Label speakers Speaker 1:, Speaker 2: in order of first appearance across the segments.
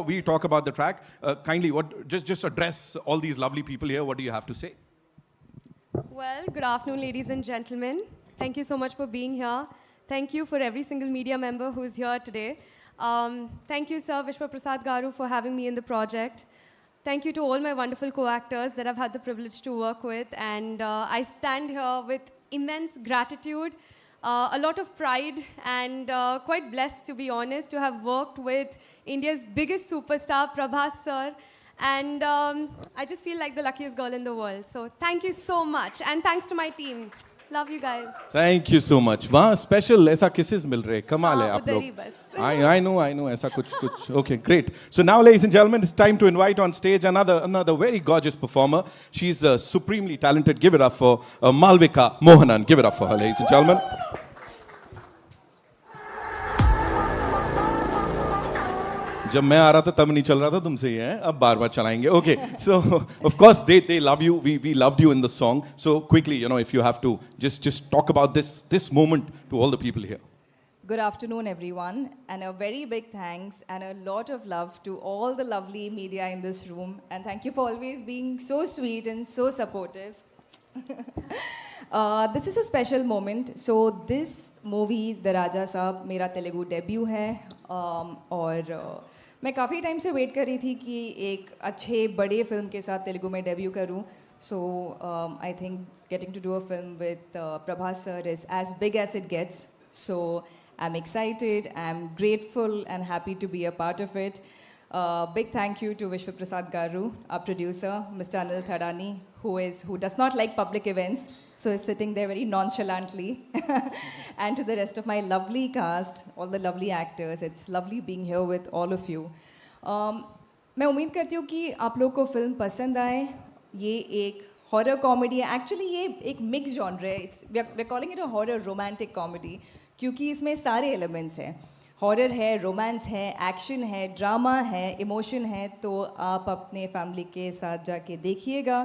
Speaker 1: we talk about the track, kindly, just address all these lovely people here. What do you have to say?
Speaker 2: Well, good afternoon, ladies and gentlemen. Thank you so much for being here. Thank you for every single media member who is here today. Thank you, Sir Vishwa Prasad Garu, for having me in the project. Thank you to all my wonderful co-actors that I've had the privilege to work with. And I stand here with immense gratitude, a lot of pride, and quite blessed, to be honest, to have worked with India's biggest superstar, Prabhas Sir. And I just feel like the luckiest girl in the world. So thank you so much. And thanks to my team. Love you guys.
Speaker 1: Thank you so much. वहाँ special ऐसा kisses मिल रहे हैं, कमाल है आप लोग. I know ऐसा कुछ. Okay, great. So now, ladies and gentlemen, it's time to invite on stage another very gorgeous performer. She's supremely talented. Give it up for Malvika Mohanan. Give it up for her, ladies and gentlemen. जब मैं आ रहा था तब नहीं चल रहा था तुमसे ये है अब बार-बार चलाएंगे. Okay, so of course they love you. We loved you in the song. So quickly, if you have to just talk about this moment to all the people here.
Speaker 3: Good afternoon, everyone, and a very big thanks and a lot of love to all the lovely media in this room. And thank you for always being so sweet and so supportive. This is a special moment. So this movie, The Raja Saab, मेरा Telugu debut है और मैं काफ़ी time से wait कर रही थी कि एक अच्छे बड़े फिल्म के साथ तेलुगु में डेब्यू करूं. So I think getting to do a film with Prabhas sir is as big as it gets. So I am excited, I am grateful and happy to be a part of it. Big thank you to Vishwa Prasad Garu, our producer, Mr. Anil Thadani, who does not like public events, so is sitting there very nonchalantly. And to the rest of my lovely cast, all the lovely actors, it's lovely being here with all of you. मैं उम्मीद करती हूँ कि आप लोग को film पसंद आए. ये एक हॉरर कॉमेडी है. एक्चुअली ये एक मिक्स जॉनर है. We are calling it a horror romantic comedy क्योंकि इसमें सारे एलिमेंट्स हैं. हॉरर है, रोमांस है, एक्शन है, ड्रामा है, इमोशन है. तो आप अपने फैमिली के साथ जाके देखिएगा.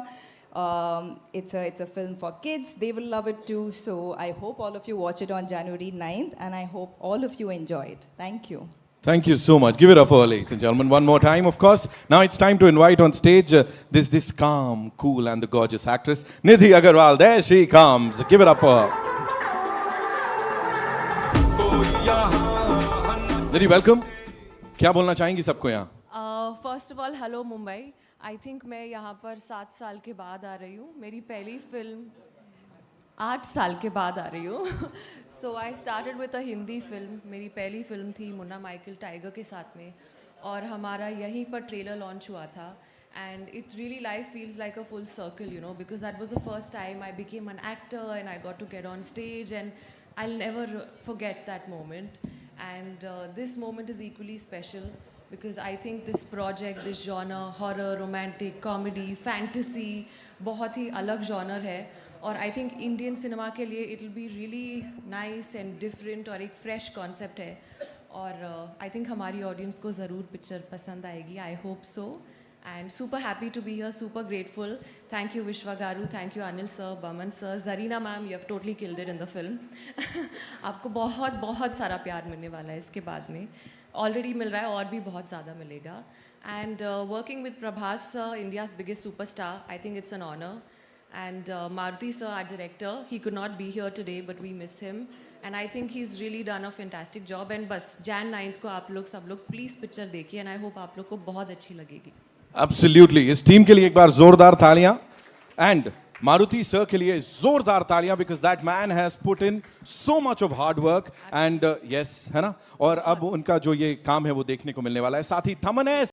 Speaker 3: It's a film for kids. They will love it too. So I hope all of you watch it on January 9th, and I hope all of you enjoy it. Thank you.
Speaker 1: Thank you so much. Give it up for her, ladies and gentlemen, one more time, of course. Now it's time to invite on stage this calm, cool, and the gorgeous actress, Nidhi Agarwal. There she comes. Give it up for her. Nidhi, welcome. क्या बोलना चाहेंगी सबको यहाँ?
Speaker 4: First of all hello Mumbai. I think मैं यहाँ पर 7 साल के बाद आ रही हूँ. मेरी पहली फिल्म 8 साल के बाद आ रही हूँ. So I started with a Hindi film. मेरी पहली फिल्म थी मुन्ना माइकल टाइगर के साथ में और हमारा यहीं पर ट्रेलर लॉन्च हुआ था. And it really life feels like a full circle, because that was the first time I became an actor and I got to get on stage, and I'll never forget that moment. And this moment is equally special because I think this project, this genre, horror, romantic, comedy, fantasy, बहुत ही अलग genre है और I think Indian cinema के लिए it will be really nice and different और एक fresh concept है और I think हमारी audience को ज़रूर picture पसंद आएगी. I hope so. And super happy to be here, super grateful. Thank you Vishwa Garu, thank you Anil sir, Baman sir, Zarina ma'am, you have totally killed it in the film. आपको बहुत बहुत सारा प्यार मिलने वाला है इसके बाद में. Already मिल रहा है और भी बहुत ज़्यादा मिलेगा. And working with Prabhas sir, India's biggest superstar, I think it's an honor. And Maruti sir, our director, he could not be here today, but we miss him. And I think he's really done a fantastic job. And बस Jan 9th को आप लोग सब लोग please picture देखिए and I hope आप लोग को बहुत अच्छी लगेगी.
Speaker 1: Absolutely. इस टीम के लिए एक बार जोरदार तालियां and Maruti sir के लिए जोरदार तालियां because that man has put in so much of hard work and yes है ना और अब उनका जो ये काम है वो देखने को मिलने वाला है. साथ ही थमन है